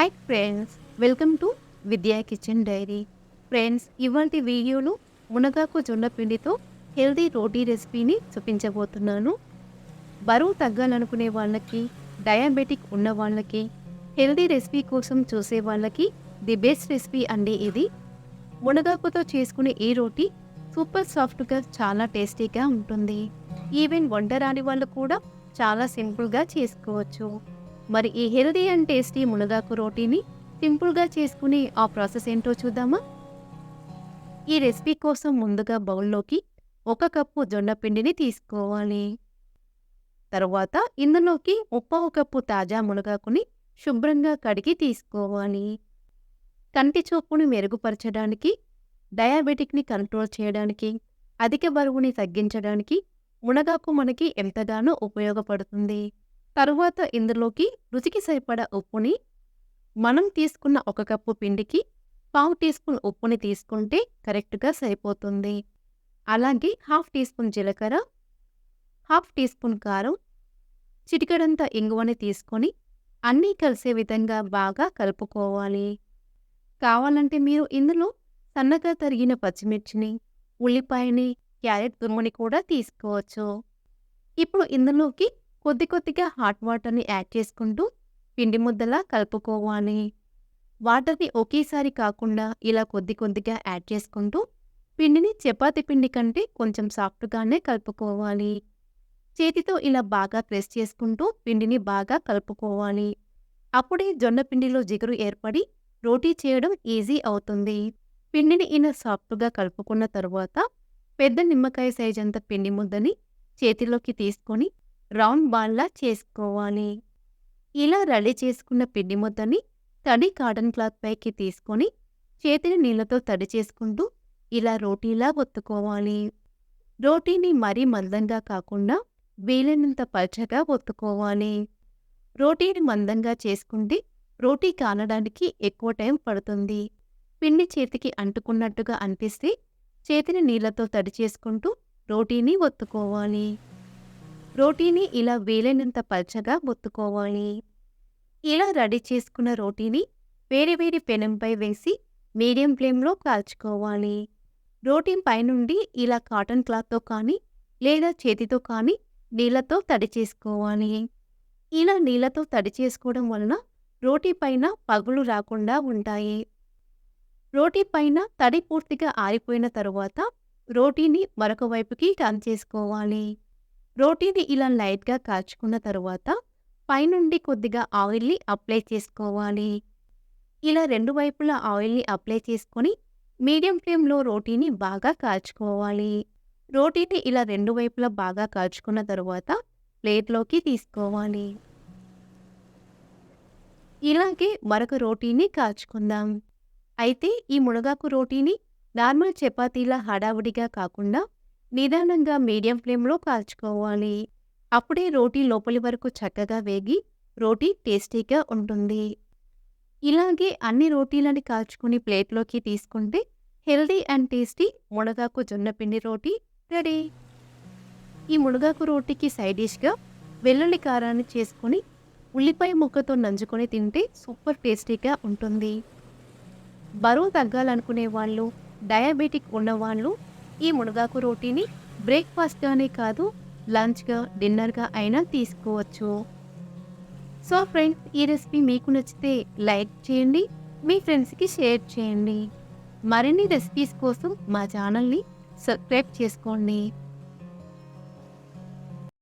Hi friends, welcome to విద్యా kitchen dairy. Friends, ఇవాల్టి వీడియోలో మునగాకు జొన్న పిండితో హెల్దీ రోటీ రెసిపీని చూపించబోతున్నాను. బరువు తగ్గాలనుకునే వాళ్ళకి, డయాబెటిక్ ఉన్న వాళ్ళకి, హెల్దీ రెసిపీ కోసం చూసే వాళ్ళకి ది బెస్ట్ రెసిపీ అండి ఇది. మునగాకుతో చేసుకునే ఈ రోటీ సూపర్ సాఫ్ట్గా చాలా టేస్టీగా ఉంటుంది. ఈవెన్ వంట రాని వాళ్ళు కూడా చాలా సింపుల్గా చేసుకోవచ్చు. మరి ఈ హెల్దీ అండ్ టేస్టీ మునగాకు రోటీని సింపుల్గా చేసుకునే ఆ ప్రాసెస్ ఏంటో చూద్దామా? ఈ రెసిపీ కోసం ముందుగా బౌల్లోకి 1 కప్పు జొన్న పిండిని తీసుకోవాలి. తరువాత ఇందులోకి 1/2 కప్పు తాజా మునగాకుని శుభ్రంగా కడిగి తీసుకోవాలి. కంటి చూపుని మెరుగుపరచడానికి, డయాబెటిక్ని కంట్రోల్ చేయడానికి, అధిక బరువుని తగ్గించడానికి మునగాకు మనకి ఎంతగానో ఉపయోగపడుతుంది. తరువాత ఇందులోకి రుచికి సరిపడా ఉప్పుని, మనం తీసుకున్న 1 కప్పు పిండికి 1/2 టీ స్పూన్ ఉప్పుని తీసుకుంటే కరెక్ట్గా సరిపోతుంది. అలాగే 1/2 టీ స్పూన్ జీలకర్ర, 1/2 టీ స్పూన్ కారం, చిటికెడంత ఇంగువని తీసుకొని అన్నీ కలిసే విధంగా బాగా కలుపుకోవాలి. కావాలంటే మీరు ఇందులో సన్నగా తరిగిన పచ్చిమిర్చిని, ఉల్లిపాయని, క్యారెట్ తురుముని కూడా తీసుకోవచ్చు. ఇప్పుడు ఇందులోకి కొద్దిగా హాట్ వాటర్ని యాడ్ చేసుకుంటూ పిండి ముద్దలా కలుపుకోవాలి. వాటర్ని ఒకేసారి కాకుండా ఇలా కొద్దిగా యాడ్ చేసుకుంటూ పిండిని చపాతీ పిండి కంటే కొంచెం సాఫ్ట్గానే కలుపుకోవాలి. చేతితో ఇలా బాగా ప్రెస్ చేసుకుంటూ పిండిని బాగా కలుపుకోవాలి. అప్పుడే జొన్న పిండిలో జిగురు ఏర్పడి రోటీ చేయడం ఈజీ అవుతుంది. పిండిని ఇలా సాఫ్ట్గా కలుపుకున్న తరువాత పెద్ద నిమ్మకాయ సైజ్ అంత పిండి ముద్దని చేతిలోకి తీసుకొని రౌండ్ బాల్లా చేసుకోవాలి. ఇలా రెడీ చేసుకున్న పిండి ముద్దని తడి కాటన్ క్లాత్ పైకి తీసుకొని చేతిని నీళ్ళతో తడి చేసుకుంటూ ఇలా రోటీలా ఒత్తుకోవాలి. రోటీని మరీ మందంగా కాకుండా వీలైనంత పల్చగా ఒత్తుకోవాలి. రోటీని మందంగా చేసుకుంటే రోటీ కాలడానికి ఎక్కువ టైం పడుతుంది. పిండి చేతికి అంటుకున్నట్టుగా అనిపిస్తే చేతిని నీళ్ళతో తడి చేసుకుంటూ రోటీని ఒత్తుకోవాలి. రోటీని ఇలా వీలైనంత పల్చగా ఒత్తుకోవాలి. ఇలా రెడీ చేసుకున్న రోటీని వేడి పెనంపై వేసి మీడియం ఫ్లేమ్లో కాల్చుకోవాలి. రోటీ పైనుండి ఇలా కాటన్ క్లాత్తో కానీ లేదా చేతితో కానీ నీళ్ళతో తడి చేసుకోవాలి. ఇలా నీళ్ళతో తడి చేసుకోవడం వలన రోటీ పైన పగులు రాకుండా ఉంటాయి. రోటీ పైన తడి పూర్తిగా ఆరిపోయిన తరువాత రోటీని మరొక వైపుకి టర్న్ చేసుకోవాలి. రోటీని ఇలా లైట్గా కాల్చుకున్న తరువాత పైనుండి కొద్దిగా ఆయిల్ని అప్లై చేసుకోవాలి. ఇలా 2 వైపులా ఆయిల్ని అప్లై చేసుకొని మీడియం ఫ్లేమ్లో రోటీని బాగా కాల్చుకోవాలి. రోటీని ఇలా 2 వైపులా బాగా కాల్చుకున్న తరువాత ప్లేట్లోకి తీసుకోవాలి. ఇలాగే మరొక రోటీని కాల్చుకుందాం. అయితే ఈ మునగాకు రోటీని నార్మల్ చపాతీలా హడావుడిగా కాకుండా నిదానంగా మీడియం ఫ్లేమ్లో కాల్చుకోవాలి. అప్పుడే రోటీ లోపలి వరకు చక్కగా వేగి రోటీ టేస్టీగా ఉంటుంది. ఇలాగే అన్ని రోటీలని కాల్చుకుని ప్లేట్లోకి తీసుకుంటే హెల్దీ అండ్ టేస్టీ మునగాకు జొన్న పిండి రోటీ రెడీ. ఈ మునగాకు రోటీకి సైడ్ డిష్గా వెల్లుల్లి కారాన్ని చేసుకొని ఉల్లిపాయ ముక్కతో నంజుకొని తింటే సూపర్ టేస్టీగా ఉంటుంది. బరువు తగ్గాలనుకునే వాళ్ళు, డయాబెటిక్ ఉన్నవాళ్ళు ఈ మునగాకు రోటీని బ్రేక్ఫాస్ట్గానే కాదు, లంచ్గా, డిన్నర్గా అయినా తీసుకోవచ్చు. సో ఫ్రెండ్స్, ఈ రెసిపీ మీకు నచ్చితే లైక్ చేయండి, మీ ఫ్రెండ్స్కి షేర్ చేయండి. మరిన్ని రెసిపీస్ కోసం మా ఛానల్ని సబ్స్క్రైబ్ చేసుకోండి.